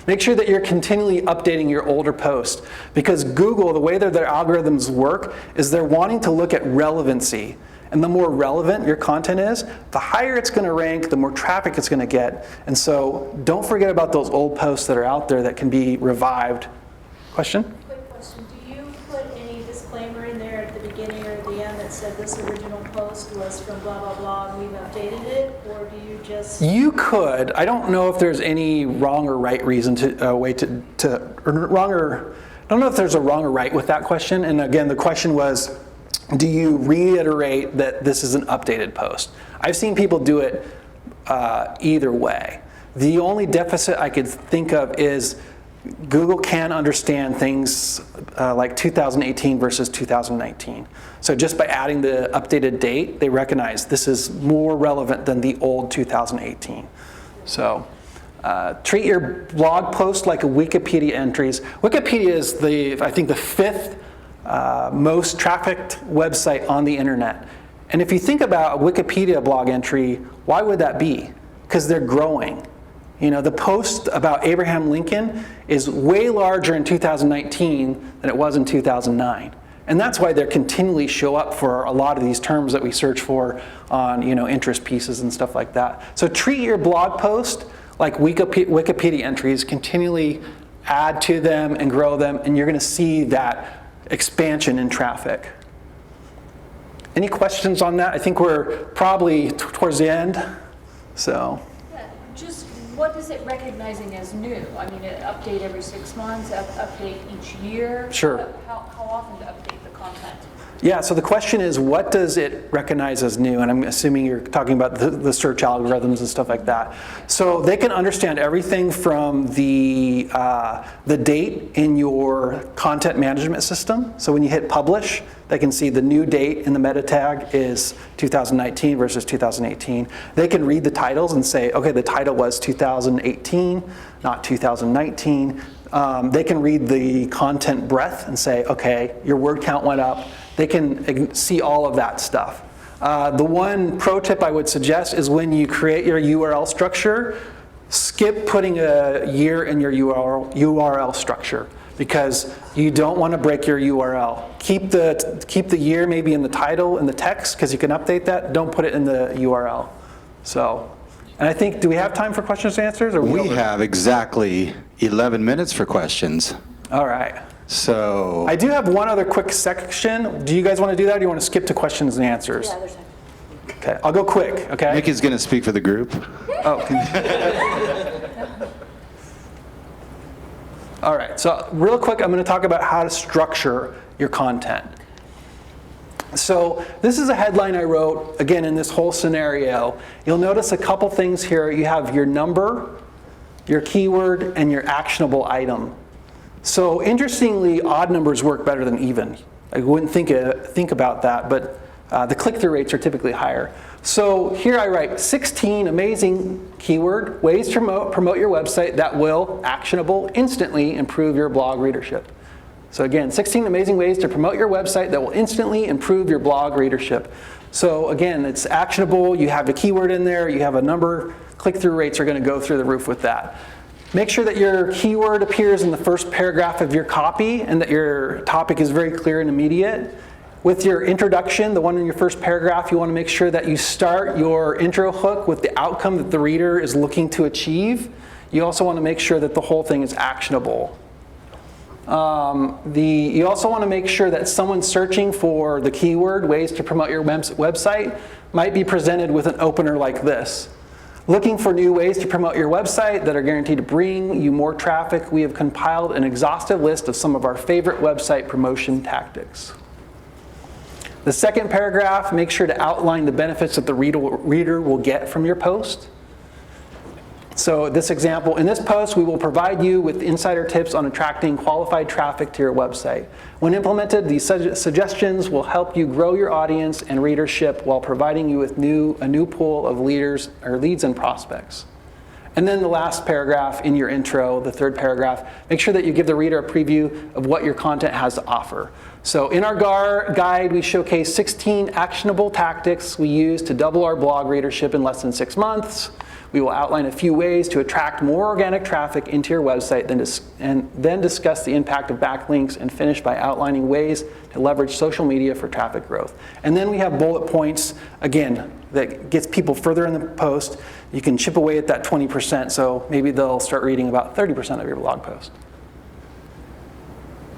Make sure that you're continually updating your older posts, because Google, the way that their algorithms work is they're wanting to look at relevancy. And the more relevant your content is, the higher it's going to rank, the more traffic it's going to get. And so don't forget about those old posts that are out there that can be revived. Question? Quick question. Do you put any disclaimer in there at the beginning or at the end that said this original post was from blah, blah, blah, and we've updated it? Or do you just... You could. I don't know if there's any wrong or right reason I don't know if there's a wrong or right with that question. And again, the question was, do you reiterate that this is an updated post? I've seen people do it either way. The only deficit I could think of is Google can understand things like 2018 versus 2019. So just by adding the updated date, they recognize this is more relevant than the old 2018. So treat your blog post like a Wikipedia entries. Wikipedia is I think the 5th most trafficked website on the internet. And if you think about a Wikipedia blog entry, why would that be? Because they're growing. The post about Abraham Lincoln is way larger in 2019 than it was in 2009. And that's why they continually show up for a lot of these terms that we search for on interest pieces and stuff like that. So treat your blog post like Wikipedia entries, continually add to them and grow them, and you're going to see that expansion in traffic. Any questions on that? I think we're probably towards the end. So. Yeah, just what is it recognizing as new? I mean, update every 6 months, update each year? Sure. How often to update the content? Yeah, so the question is, what does it recognize as new? And I'm assuming you're talking about the search algorithms and stuff like that. So they can understand everything from the date in your content management system. So when you hit publish, they can see the new date in the meta tag is 2019 versus 2018. They can read the titles and say, okay, the title was 2018, not 2019. They can read the content breadth and say, okay, your word count went up. They can see all of that stuff. The one pro tip I would suggest is when you create your URL structure, skip putting a year in your URL structure because you don't want to break your URL. Keep the year maybe in the title and the text because you can update that. Don't put it in the URL. So, and I think, do we have time for questions and answers? Or We have exactly 11 minutes for questions. All right. So I do have one other quick section. Do you guys want to do that or do you want to skip to questions and answers? Yeah, there's time. Okay, I'll go quick, okay? Mickey's going to speak for the group. Oh. All right, so real quick, I'm going to talk about how to structure your content. So this is a headline I wrote, again, in this whole scenario. You'll notice a couple things here. You have your number, your keyword, and your actionable item. So interestingly, odd numbers work better than even. I wouldn't think about that, but the click-through rates are typically higher. So here I write 16 amazing keyword ways to promote your website that will, actionable, instantly improve your blog readership. So again, 16 amazing ways to promote your website that will instantly improve your blog readership. So again, it's actionable, you have the keyword in there, you have a number, click-through rates are going to go through the roof with that. Make sure that your keyword appears in the first paragraph of your copy and that your topic is very clear and immediate. With your introduction, the one in your first paragraph, you want to make sure that you start your intro hook with the outcome that the reader is looking to achieve. You also want to make sure that the whole thing is actionable. You also want to make sure that someone searching for the keyword ways to promote your website might be presented with an opener like this. Looking for new ways to promote your website that are guaranteed to bring you more traffic, we have compiled an exhaustive list of some of our favorite website promotion tactics. The second paragraph, make sure to outline the benefits that the reader will get from your post. So this example, in this post, we will provide you with insider tips on attracting qualified traffic to your website. When implemented, these suggestions will help you grow your audience and readership while providing you with a new pool of leads and prospects. And then the last paragraph in your intro, the third paragraph, make sure that you give the reader a preview of what your content has to offer. So in our guide, we showcase 16 actionable tactics we use to double our blog readership in less than 6 months. We will outline a few ways to attract more organic traffic into your website and then discuss the impact of backlinks and finish by outlining ways to leverage social media for traffic growth. And then we have bullet points, again, that gets people further in the post. You can chip away at that 20%, so maybe they'll start reading about 30% of your blog post.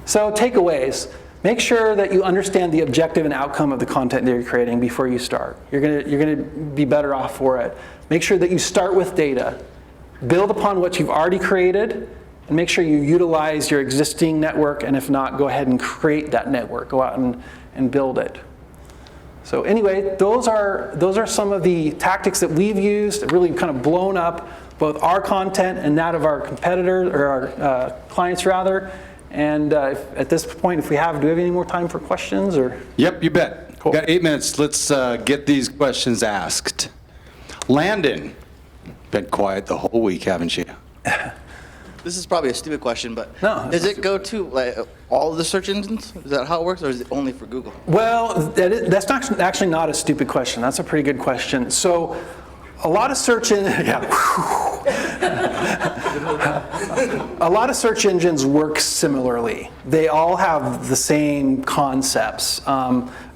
So takeaways. Make sure that you understand the objective and outcome of the content that you're creating before you start. You're gonna be better off for it. Make sure that you start with data. Build upon what you've already created, and make sure you utilize your existing network, and if not, go ahead and create that network. Go out and build it. So anyway, those are some of the tactics that we've used, really kind of blown up both our content and that of our competitors, or our clients rather. And at this point, do we have any more time for questions? Or? Yep, you bet. Cool. Got 8 minutes. Let's get these questions asked. Landon, been quiet the whole week, haven't you? This is probably a stupid question, but No, does it go to like all of the search engines? Is that how it works, or is it only for Google? Well, that's actually not a stupid question. That's a pretty good question. So a lot of search engines work similarly. They all have the same concepts.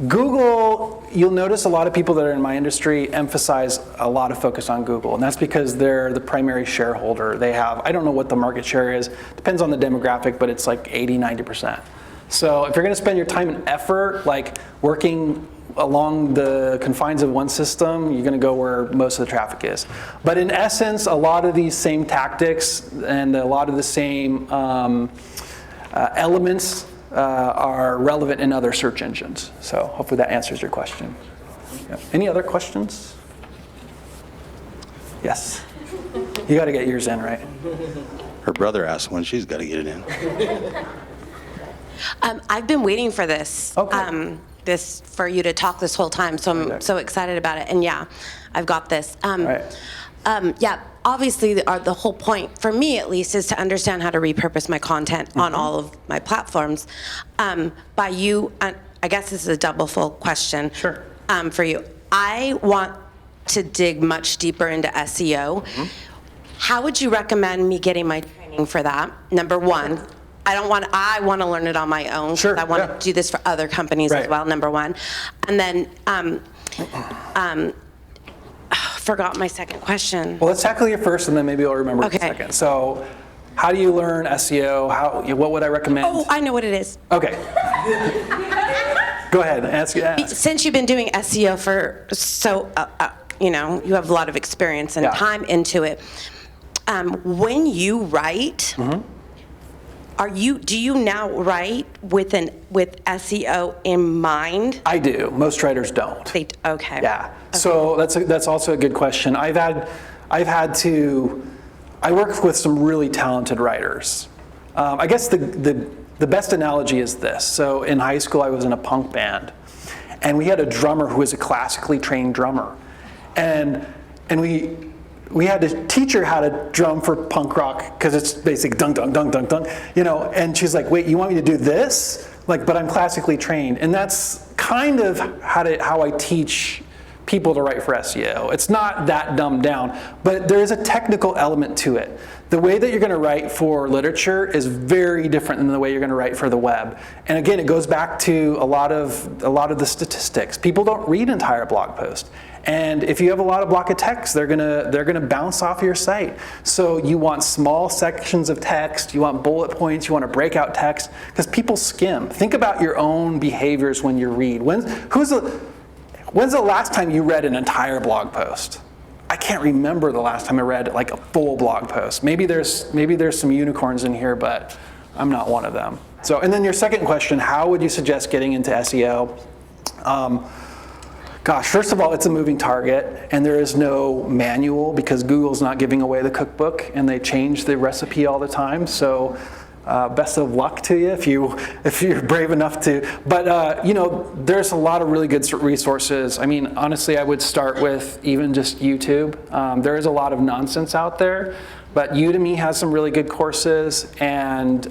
Google, you'll notice a lot of people that are in my industry emphasize a lot of focus on Google, and that's because they're the primary shareholder. They have, I don't know what the market share is, depends on the demographic, but it's like 80, 90%. So if you're gonna spend your time and effort like working along the confines of one system, you're going to go where most of the traffic is. But in essence, a lot of these same tactics and a lot of the same elements are relevant in other search engines. So hopefully that answers your question. Yeah. Any other questions? Yes. You got to get yours in, right? Her brother asked one, she's got to get it in. I've been waiting for this. Okay. This for you to talk this whole time, so I'm so excited about it. And yeah, I've got this. Right. Yeah, obviously the whole point, for me at least, is to understand how to repurpose my content on all of my platforms. By you, I guess this is a double-fold question. Sure. For you. I want to dig much deeper into SEO. How would you recommend me getting my training for that? Number one. I want to learn it on my own. Sure, I want yeah. to do this for other companies Right. as well, number one. And then, forgot my second question. Well, let's tackle your first, and then maybe I'll remember Okay. the second. So, how do you learn SEO? What would I recommend? Oh, I know what it is. Okay. Go ahead. Ask. Since you've been doing SEO for you have a lot of experience and Yeah. time into it. When you write, do you now write with SEO in mind? I do. Most writers don't. Okay. Yeah. So that's also a good question. I work with some really talented writers. I guess the best analogy is this. So in high school, I was in a punk band, and we had a drummer who was a classically trained drummer, and we had to teach her how to drum for punk rock because it's basic dunk, dunk, dunk, dunk, dunk, and she's like, wait, you want me to do this? Like, but I'm classically trained. And that's kind of how I teach people to write for SEO. It's not that dumbed down, but there is a technical element to it. The way that you're going to write for literature is very different than the way you're going to write for the web. And again, it goes back to a lot of the statistics. People don't read entire blog posts. And if you have a lot of block of text, they're gonna bounce off your site. So you want small sections of text, you want bullet points, you want to break out text, because people skim. Think about your own behaviors when you read. When's the last time you read an entire blog post? I can't remember the last time I read like a full blog post. Maybe there's some unicorns in here, but I'm not one of them. So, and then your second question, how would you suggest getting into SEO? Gosh, first of all, it's a moving target, and there is no manual because Google's not giving away the cookbook, and they change the recipe all the time. So, best of luck to you if you're brave enough to. But there's a lot of really good resources. I mean, honestly, I would start with even just YouTube. There is a lot of nonsense out there, but Udemy has some really good courses, and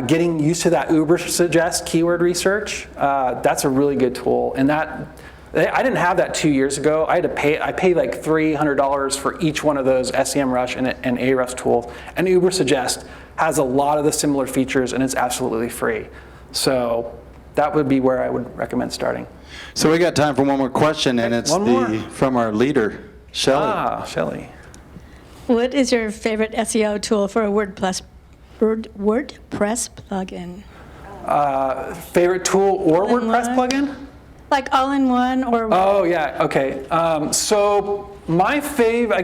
getting used to that Uber suggest keyword research, that's a really good tool. And I didn't have that 2 years ago. I paid like $300 for each one of those SEMrush and Ahrefs tools. And Uber suggest has a lot of the similar features, and it's absolutely free. So that would be where I would recommend starting. So we got time for one more question, and it's from our leader, Shelley. Shelley. What is your favorite SEO tool for a WordPress plugin? Favorite tool or WordPress plugin? Like all-in-one or? Oh yeah, okay. So my favorite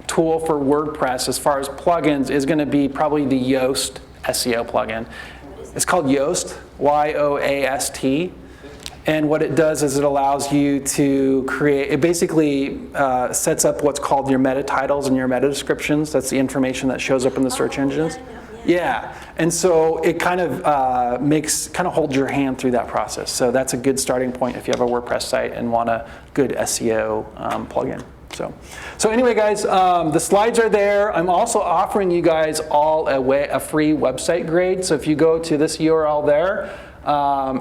tool for WordPress as far as plugins is going to be probably the Yoast SEO plugin. It's called Yoast, Y-O-A-S-T. And what it does is it allows you to create, it basically sets up what's called your meta titles and your meta descriptions. That's the information that shows up in the search engines. Yeah, and so it kind of holds your hand through that process. So that's a good starting point if you have a WordPress site and want a good SEO plugin. So anyway, guys, the slides are there. I'm also offering you guys all a free website grade. So if you go to this URL there,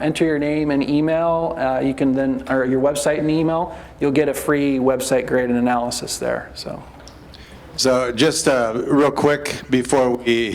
enter your name and email, you can then, or your website and email, you'll get a free website grade and analysis there. So. So just real quick before we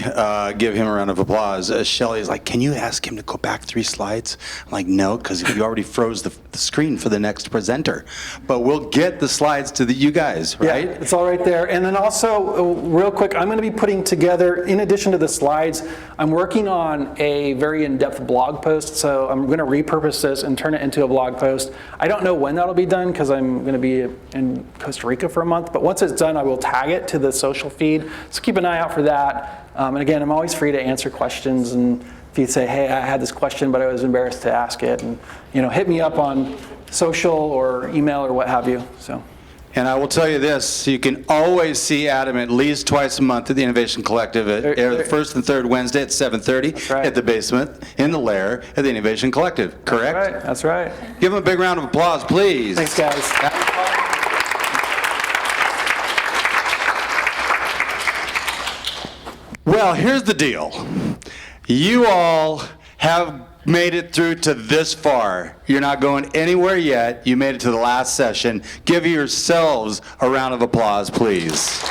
give him a round of applause, Shelly's like, can you ask him to go back 3 slides? I'm like, no, because you already froze the screen for the next presenter. But we'll get the slides to you guys, right? Yeah, it's all right there. And then also, real quick, I'm going to be putting together, in addition to the slides, I'm working on a very in-depth blog post. So I'm going to repurpose this and turn it into a blog post. I don't know when that'll be done because I'm going to be in Costa Rica for a month. But once it's done, I will tag it to the social feed. So keep an eye out for that. And again, I'm always free to answer questions. And if you say, hey, I had this question, but I was embarrassed to ask it, and hit me up on social or email or what have you. So. And I will tell you this, you can always see Adam at least twice a month at the Innovation Collective, the first and third Wednesday at 7:30 right. at the basement in the lair at the Innovation Collective, correct? That's right. Give him a big round of applause, please. Thanks, guys. Well, here's the deal. You all have made it through to this far. You're not going anywhere yet. You made it to the last session. Give yourselves a round of applause, please.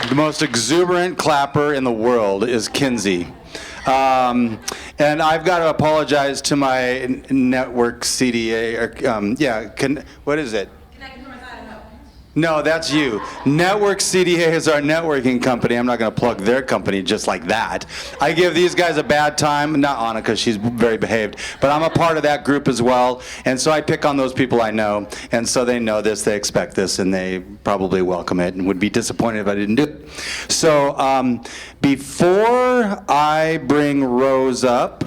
The most exuberant clapper in the world is Kinsey. And I've got to apologize to my network CDA. What is it? No, that's you. Network CDA is our networking company. I'm not going to plug their company just like that. I give these guys a bad time, not Anna because she's very behaved, but I'm a part of that group as well. And so I pick on those people I know. And so they know this, they expect this, and they probably welcome it and would be disappointed if I didn't do it. So before I bring Rose up,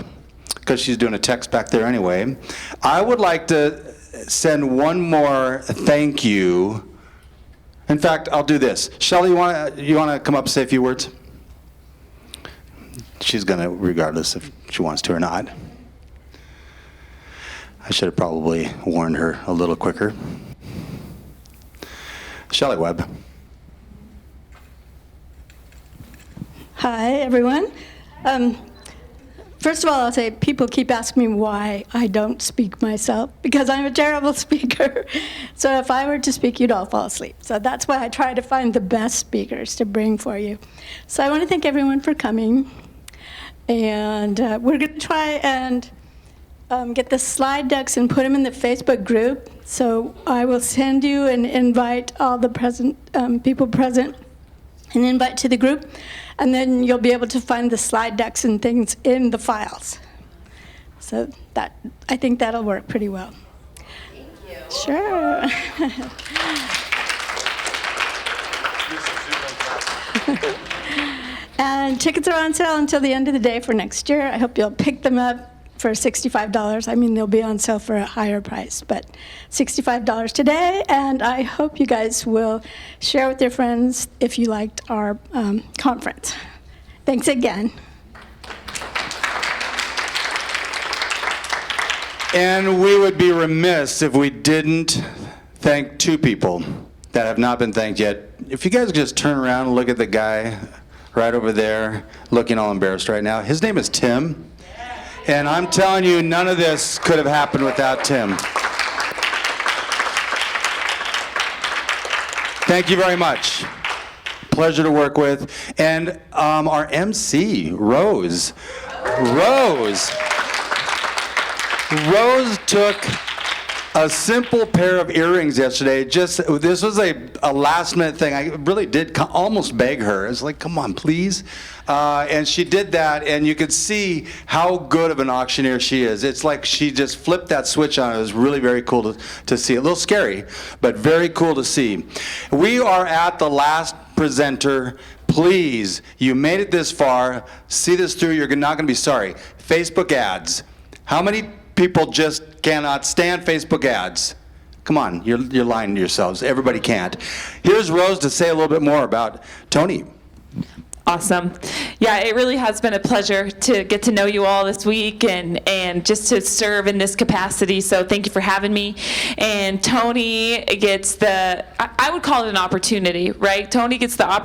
because she's doing a text back there anyway, I would like to send one more thank you. In fact, I'll do this. Shelly, you want to come up and say a few words? She's going to, regardless if she wants to or not. I should have probably warned her a little quicker. Shelly Webb. Hi, everyone. First of all, I'll say people keep asking me why I don't speak myself, because I'm a terrible speaker. So if I were to speak, you'd all fall asleep. So that's why I try to find the best speakers to bring for you. So I want to thank everyone for coming. And we're going to try and get the slide decks and put them in the Facebook group. So I will send you and invite all the people present, an invite to the group. And then you'll be able to find the slide decks and things in the files. So I think that'll work pretty well. Thank you. Sure. And tickets are on sale until the end of the day for next year. I hope you'll pick them up for $65. I mean, they'll be on sale for a higher price, but $65 today. And I hope you guys will share with your friends if you liked our conference. Thanks again. And we would be remiss if we didn't thank 2 people that have not been thanked yet. If you guys just turn around and look at the guy right over there, looking all embarrassed right now. His name is Tim. And I'm telling you, none of this could have happened without Tim. Thank you very much. Pleasure to work with. And our MC, Rose. Rose took a simple pair of earrings yesterday. This was a last minute thing. I really did almost beg her. I was like, come on, please. And she did that, and you could see how good of an auctioneer she is. It's like she just flipped that switch on. It was really very cool to see. A little scary, but very cool to see. We are at the last presenter. Please, you made it this far. See this through. You're not going to be sorry. Facebook ads. How many people just cannot stand Facebook ads? Come on, you're lying to yourselves. Everybody can't. Here's Rose to say a little bit more about Tony. Awesome. Yeah, it really has been a pleasure to get to know you all this week and just to serve in this capacity. So thank you for having me. And Tony gets I would call it an opportunity, right? Tony gets the opportunity